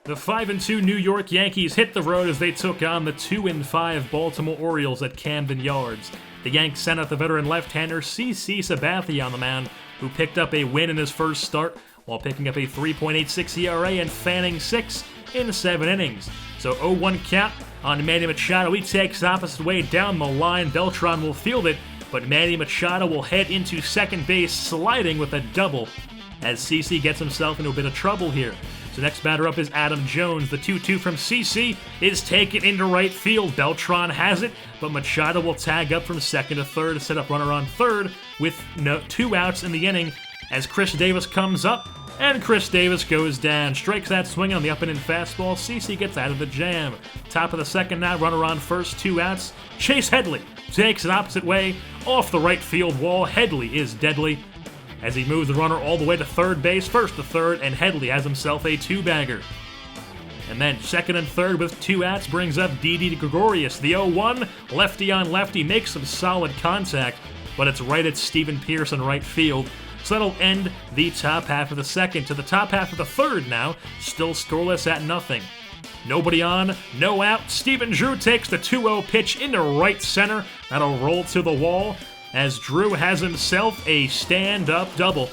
The 5-2 New York Yankees hit the road as they took on the 2-5 Baltimore Orioles at Camden Yards. The Yanks sent out the veteran left-hander CC Sabathia on the mound, who picked up a win in his first start while picking up a 3.86 ERA and fanning 6 in 7 innings. So 0-1 count on Manny Machado. He takes the opposite way down the line. Beltran will field it, but Manny Machado will head into second base, sliding with a double, as CC gets himself into a bit of trouble here. So next batter up is Adam Jones. The 2-2 from CC is taken into right field. Beltran has it, but Machado will tag up from second to third to set up runner on third with 2 outs in the inning as Chris Davis comes up, and Chris Davis goes down. Strikes out swinging on the up and in fastball. CC gets out of the jam. Top of the second now, runner on first, 2 outs. Chase Headley takes it opposite way off the right field wall. Headley is deadly as he moves the runner all the way to third base, first to third, and Headley has himself a 2-bagger. And then second and third with 2 outs brings up Didi Gregorius. The 0-1, lefty on lefty, makes some solid contact, but it's right at Stephen Pierce in right field. So that'll end the top half of the second. To the top half of the third now, still scoreless at nothing. Nobody on, no out. Stephen Drew takes the 2-0 pitch into right center. That'll roll to the wall, as Drew has himself a stand-up double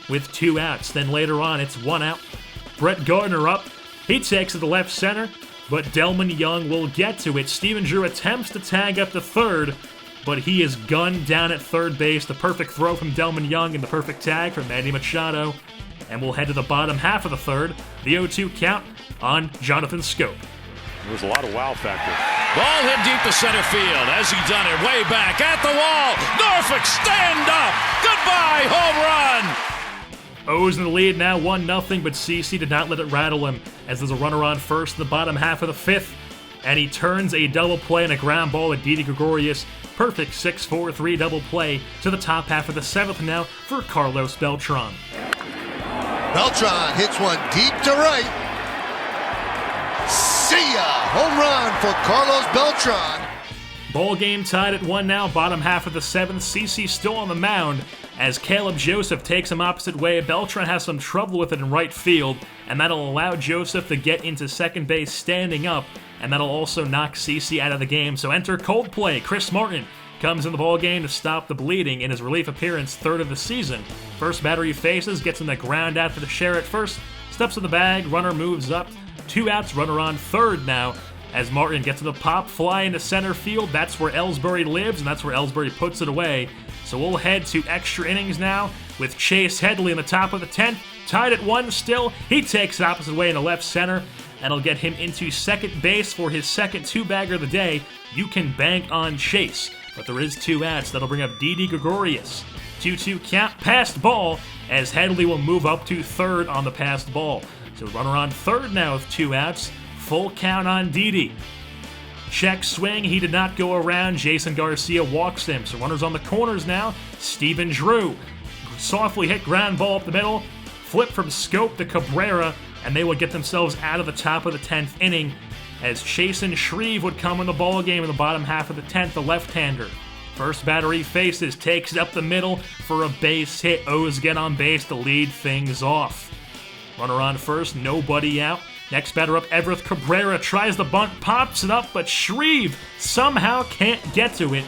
with 2 outs. Then later on, it's 1 out. Brett Gardner up. He takes it to left center, but Delman Young will get to it. Stephen Drew attempts to tag up to third, but he is gunned down at third base. The perfect throw from Delman Young and the perfect tag from Manny Machado. And we'll head to the bottom half of the third. The 0-2 count on Jonathan Scope. There was a lot of wow factor. Ball hit deep to center field. Has he done it? Way back at the wall. Norfolk, stand up. Goodbye, home run. O's in the lead now, 1-0, but CC did not let it rattle him as there's a runner on first in the bottom half of the fifth. And he turns a double play and a ground ball at Didi Gregorius. Perfect 6-4-3 double play to the top half of the seventh now for Carlos Beltran. Beltran hits one deep to right. See ya! Home run for Carlos Beltran. Ball game tied at 1 now, bottom half of the seventh. CC still on the mound as Caleb Joseph takes him opposite way. Beltran has some trouble with it in right field, and that'll allow Joseph to get into second base standing up, and that'll also knock CC out of the game. So enter Coldplay. Chris Martin comes in the ball game to stop the bleeding in his relief appearance, third of the season. First batter he faces, gets him the ground out for the share at first, steps in the bag, runner moves up. 2 outs, runner on third now, as Martin gets to the pop fly into center field. That's where Ellsbury lives, and that's where Ellsbury puts it away. So we'll head to extra innings now with Chase Headley in the top of the 10th. Tied at 1 still. He takes it opposite way into left center. That'll get him into second base for his second 2-bagger of the day. You can bank on Chase, but there is 2 outs. That'll bring up Didi Gregorius. 2-2 count, passed ball, as Headley will move up to third on the passed ball. So runner on third now with 2 outs. Full count on Didi. Check swing, he did not go around. Jason Garcia walks him. So runners on the corners now. Stephen Drew. Softly hit ground ball up the middle. Flip from Scope to Cabrera, and they would get themselves out of the top of the 10th inning as Chasen Shreve would come in the ball game in the bottom half of the 10th, the left-hander. First batter he faces, takes it up the middle for a base hit. O's get on base to lead things off. Runner on first, nobody out. Next batter up, Everett Cabrera tries the bunt, pops it up, but Shreve somehow can't get to it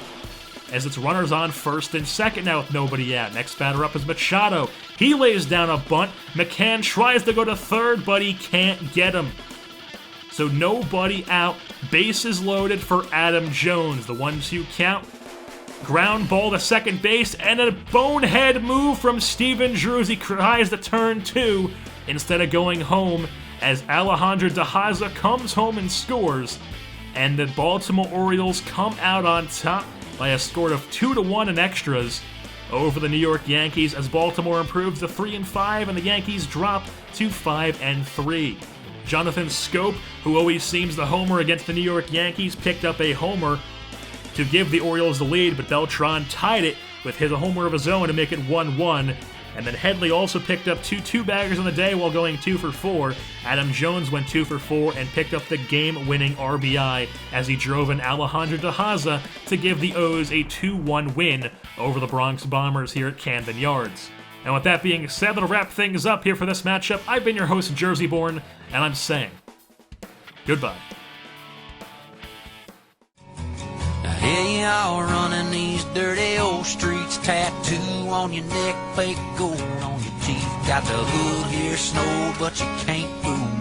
as it's runners on first and second now with nobody out. Next batter up is Machado. He lays down a bunt. McCann tries to go to third, but he can't get him. So nobody out. Bases loaded for Adam Jones. The 1-2 count. Ground ball to second base, and a bonehead move from Stephen Drew as he tries to turn 2 instead of going home as Alejandro De Haza comes home and scores, and the Baltimore Orioles come out on top by a score of 2-1 in extras over the New York Yankees as Baltimore improves to 3-5 and the Yankees drop to 5-3. Jonathan Scope, who always seems the homer against the New York Yankees, picked up a homer to give the Orioles the lead, but Beltran tied it with his homer of his own to make it 1-1. And then Headley also picked up 2 2-baggers on the day while going 2 for 4. Adam Jones went 2 for 4 and picked up the game-winning RBI as he drove in Alejandro De Haza to give the O's a 2-1 win over the Bronx Bombers here at Camden Yards. And with that being said, that'll wrap things up here for this matchup. I've been your host, JerseyBorn, and I'm saying goodbye. Here you are running these dirty old streets, tattoo on your neck, fake gold on your teeth. Got the hood here snowed, but you can't fool